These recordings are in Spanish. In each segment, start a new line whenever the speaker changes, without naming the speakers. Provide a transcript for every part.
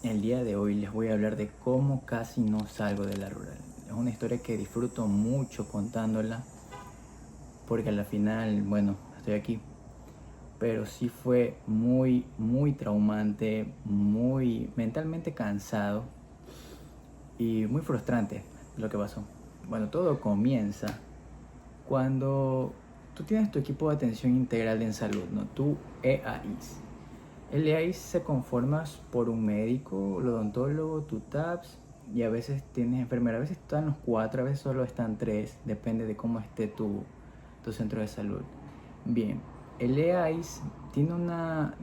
El día de hoy les voy a hablar de cómo casi no salgo de la rural. Es una historia que disfruto mucho contándola porque a la final, bueno, estoy aquí. Pero sí fue muy traumante, muy mentalmente cansado y muy frustrante lo que pasó. Bueno, todo comienza cuando tú tienes tu equipo de atención integral en salud, ¿no? Tu EAIS. El EAIS se conforma por un médico, el odontólogo, tu TAPS y a veces tienes enfermera. A veces están los cuatro, a veces solo están tres, depende de cómo esté tu centro de salud. Bien, el EAIS tiene una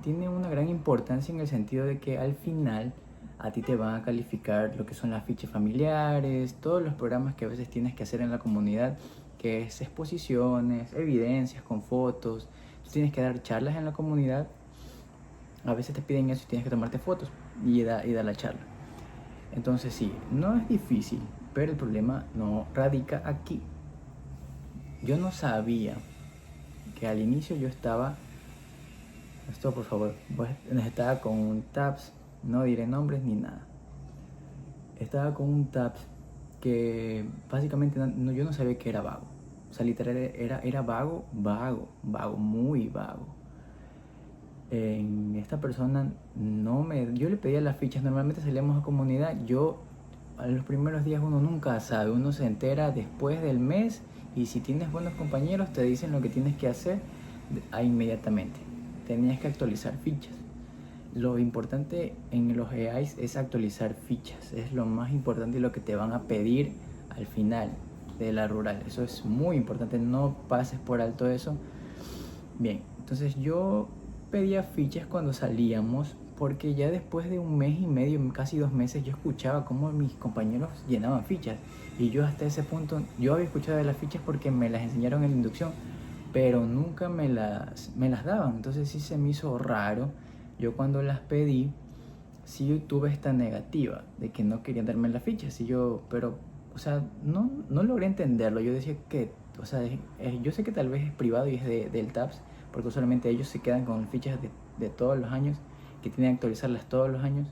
gran importancia en el sentido de que al final a ti te van a calificar lo que son las fichas familiares, todos los programas que a veces tienes que hacer en la comunidad, que es exposiciones, evidencias con fotos. Tú tienes que dar charlas en la comunidad. A veces te piden eso y tienes que tomarte fotos y dar la charla. Entonces sí, no es difícil, pero el problema no radica aquí. Yo no sabía que al inicio yo estaba, esto por favor, estaba con un TAPS, no diré nombres ni nada. Estaba con un TAPS que básicamente yo no sabía que era vago. O sea, literal era vago, muy vago. Esta persona yo le pedía las fichas, normalmente salíamos a comunidad, yo a los primeros días uno nunca sabe, uno se entera después del mes y si tienes buenos compañeros te dicen lo que tienes que hacer inmediatamente. Tenías que actualizar fichas. Lo importante en los EAIs es actualizar fichas, es lo más importante y lo que te van a pedir al final de la rural. Eso es muy importante, no pases por alto eso. Bien, entonces yo pedía fichas cuando salíamos porque ya después de un mes y medio, casi 2 meses, yo escuchaba cómo mis compañeros llenaban fichas y yo hasta ese punto, yo había escuchado de las fichas porque me las enseñaron en la inducción, pero nunca me las daban. Entonces sí se me hizo raro. Yo cuando las pedí, sí tuve esta negativa de que no querían darme las fichas. Y yo, pero, o sea, no logré entenderlo. Yo decía que, o sea, yo sé que tal vez es privado y es del TAPS, porque solamente ellos se quedan con fichas de todos los años, que tienen que actualizarlas todos los años.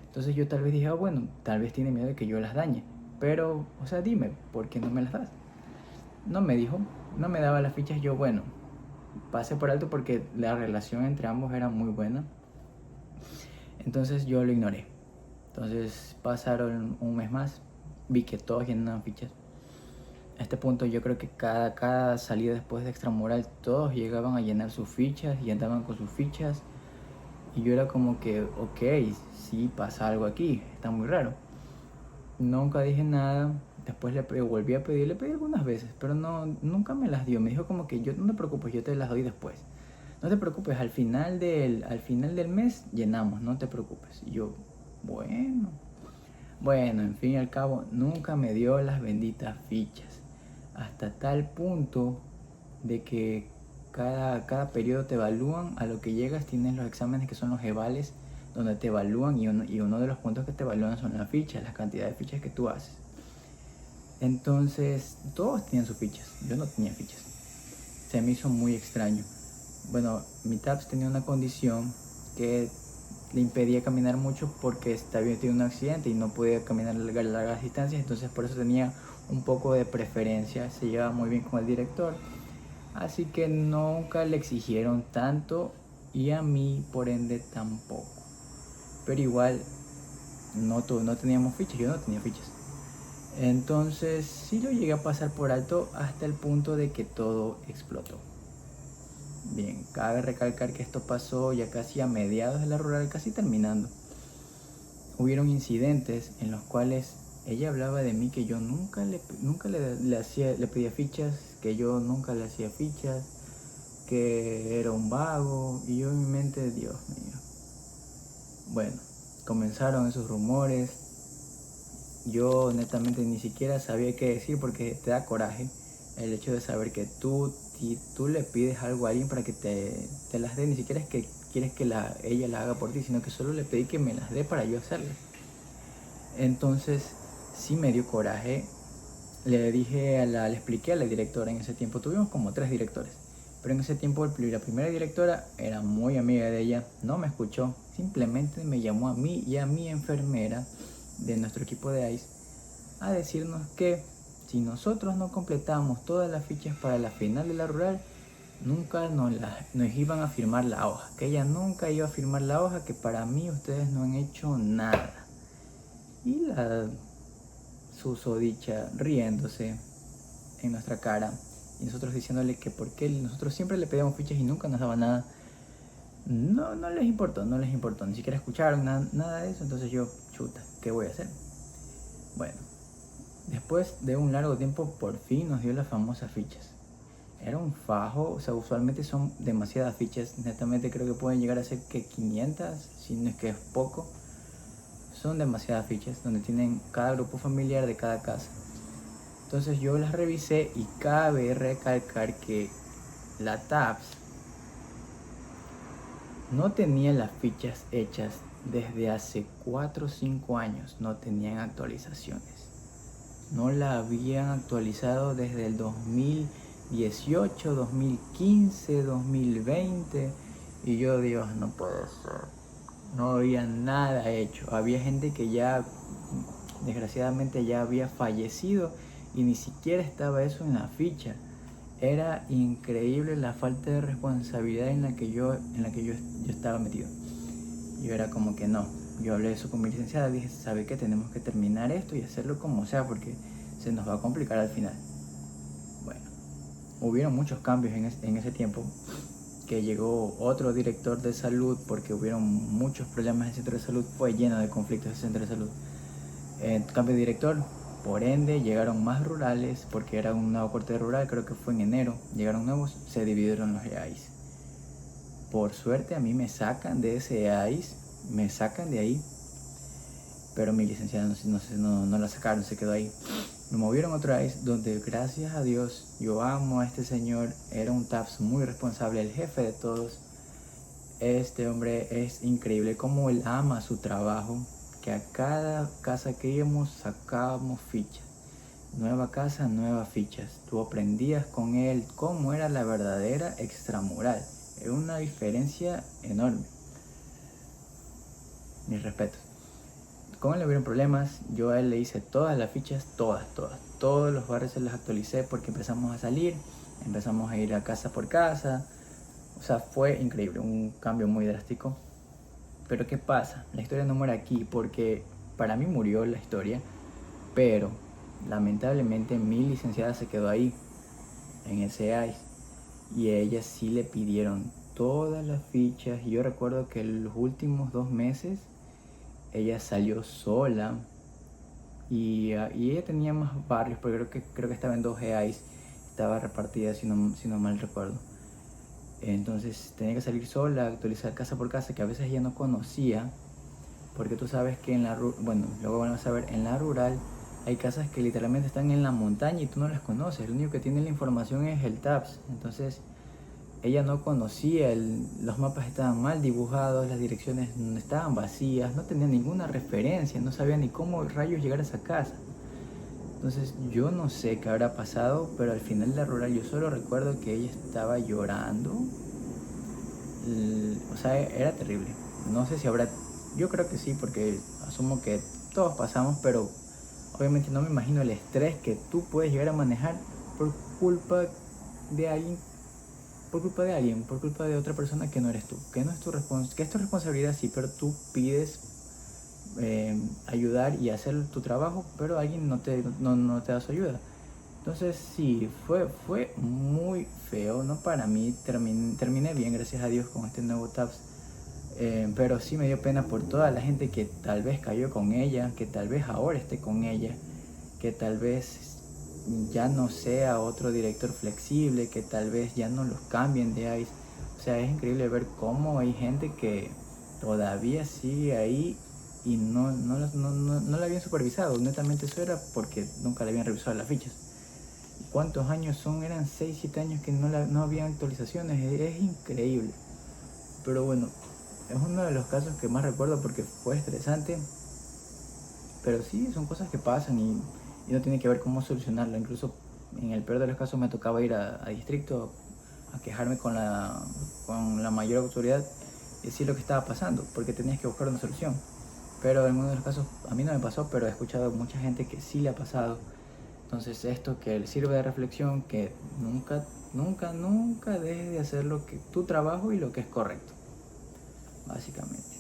Entonces yo tal vez dije, bueno, tal vez tiene miedo de que yo las dañe. Pero, o sea, dime, ¿por qué no me las das? No me dijo, no me daba las fichas. Yo, bueno, pasé por alto porque la relación entre ambos era muy buena. Entonces yo lo ignoré. Entonces pasaron un mes más, vi que todos llenaban fichas. A este punto yo creo que cada salida después de extramural todos llegaban a llenar sus fichas y andaban con sus fichas. Y yo era como que, ok, sí pasa algo aquí, está muy raro. Nunca dije nada. Después volví a pedir, le pedí algunas veces, pero nunca me las dio. Me dijo como que no te preocupes, yo te las doy después. No te preocupes, al final del mes llenamos, no te preocupes. Y yo, bueno, en fin y al cabo, nunca me dio las benditas fichas. Hasta tal punto de que cada periodo te evalúan, a lo que llegas tienes los exámenes que son los evales, donde te evalúan y uno de los puntos que te evalúan son las fichas, la cantidad de fichas que tú haces. Entonces, todos tenían sus fichas, yo no tenía fichas. Se me hizo muy extraño. Bueno, mi TAPS tenía una condición que le impedía caminar mucho porque había tenido un accidente y no podía caminar largas distancias, entonces por eso tenía un poco de preferencia, se llevaba muy bien con el director, así que nunca le exigieron tanto y a mí por ende tampoco. Pero igual no teníamos fichas, yo no tenía fichas. Entonces sí lo llegué a pasar por alto hasta el punto de que todo explotó. Bien, cabe recalcar que esto pasó ya casi a mediados de la rural, casi terminando. Hubieron incidentes en los cuales ella hablaba de mí que yo nunca le pedía fichas, que yo nunca le hacía fichas, que era un vago, y yo en mi mente, Dios mío. Bueno, comenzaron esos rumores. Yo netamente ni siquiera sabía qué decir porque te da coraje el hecho de saber que si tú le pides algo a alguien para que te las dé, ni siquiera es que quieres que ella la haga por ti, sino que solo le pedí que me las dé para yo hacerlas. Entonces sí me dio coraje. Le expliqué a la directora. En ese tiempo tuvimos como 3 directores, pero en ese tiempo la primera directora era muy amiga de ella, no me escuchó, simplemente me llamó a mí y a mi enfermera de nuestro equipo de ICE a decirnos que si nosotros no completamos todas las fichas para la final de la rural, nunca nos iban a firmar la hoja, que ella nunca iba a firmar la hoja, que para mí ustedes no han hecho nada. Y la susodicha riéndose en nuestra cara y nosotros diciéndole que por qué nosotros siempre le pedíamos fichas y nunca nos daba nada. No les importó, ni siquiera escucharon nada de eso. Entonces yo, chuta, ¿qué voy a hacer? Bueno, después de un largo tiempo por fin nos dio las famosas fichas. Era un fajo, o sea, usualmente son demasiadas fichas, netamente creo que pueden llegar a ser que 500, si no es que es poco. Son demasiadas fichas donde tienen cada grupo familiar de cada casa. Entonces yo las revisé y cabe recalcar que la TAPS no tenía las fichas hechas desde hace 4 o 5 años, no tenían actualizaciones. No la habían actualizado desde el 2018, 2015, 2020 y yo, Dios, no puede ser. No había nada hecho. Había gente que ya, desgraciadamente, ya había fallecido y ni siquiera estaba eso en la ficha. Era increíble la falta de responsabilidad en la que yo estaba metido. Yo era como que no. Yo hablé de eso con mi licenciada, dije, ¿sabe qué? Tenemos que terminar esto y hacerlo como sea porque se nos va a complicar al final. Bueno, hubieron muchos cambios en ese tiempo, que llegó otro director de salud porque hubieron muchos problemas en el centro de salud, fue lleno de conflictos el centro de salud. Cambio de director, por ende llegaron más rurales porque era un nuevo corte rural, creo que fue en enero, llegaron nuevos, se dividieron los EAIs. Por suerte a mí me sacan de ese EAIs, me sacan de ahí, pero mi licenciada no la sacaron, se quedó ahí. Me movieron a otro EAIS donde, gracias a Dios, yo amo a este señor, era un TAPS muy responsable, el jefe de todos. Este hombre es increíble como él ama su trabajo, que a cada casa que íbamos sacábamos fichas. Nueva casa, nuevas fichas. Tú aprendías con él cómo era la verdadera extramural. Era una diferencia enorme. Mis respetos. Con él le hubieron problemas, yo a él le hice todas las fichas, todos los barrios se los actualicé porque empezamos a salir, empezamos a ir a casa por casa, o sea, fue increíble, un cambio muy drástico. Pero ¿qué pasa? La historia no muere aquí porque para mí murió la historia, pero lamentablemente mi licenciada se quedó ahí, en ese ICE, y a ella sí le pidieron todas las fichas, y yo recuerdo que los últimos 2 meses ella salió sola y ella tenía más barrios, pero creo que estaba en 2 EAIs, estaba repartida si no mal recuerdo. Entonces tenía que salir sola, actualizar casa por casa, que a veces ella no conocía, porque tú sabes que luego van a saber, en la rural hay casas que literalmente están en la montaña y tú no las conoces, el único que tiene la información es el TAPS. Entonces ella no conocía, los mapas estaban mal dibujados, las direcciones estaban vacías, no tenía ninguna referencia, no sabía ni cómo rayos llegar a esa casa. Entonces yo no sé qué habrá pasado, pero al final de la rural yo solo recuerdo que ella estaba llorando. O sea, era terrible. No sé si habrá, yo creo que sí, porque asumo que todos pasamos, pero obviamente no me imagino el estrés que tú puedes llegar a manejar por culpa de alguien, por culpa de otra persona que no eres tú, que no es que es tu responsabilidad, sí, pero tú pides ayudar y hacer tu trabajo, pero alguien no te da su ayuda. Entonces sí, fue muy feo, no para mí, terminé bien, gracias a Dios, con este nuevo TAPS, pero sí me dio pena por toda la gente que tal vez cayó con ella, que tal vez ahora esté con ella, que tal vez ya no sea otro director flexible, que tal vez ya no los cambien de ICE. O sea, es increíble ver cómo hay gente que todavía sigue ahí y no la habían supervisado. Netamente eso era porque nunca le habían revisado las fichas. ¿Cuántos años son? Eran 6, 7 años que no habían actualizaciones. Es increíble. Pero bueno, es uno de los casos que más recuerdo porque fue estresante. Pero sí, son cosas que pasan y no tiene que ver cómo solucionarlo. Incluso en el peor de los casos me tocaba ir a distrito a quejarme con la mayor autoridad decir lo que estaba pasando, porque tenías que buscar una solución. Pero en uno de los casos, a mí no me pasó, pero he escuchado a mucha gente que sí le ha pasado. Entonces esto que sirve de reflexión, que nunca dejes de hacer lo que tu trabajo y lo que es correcto, básicamente.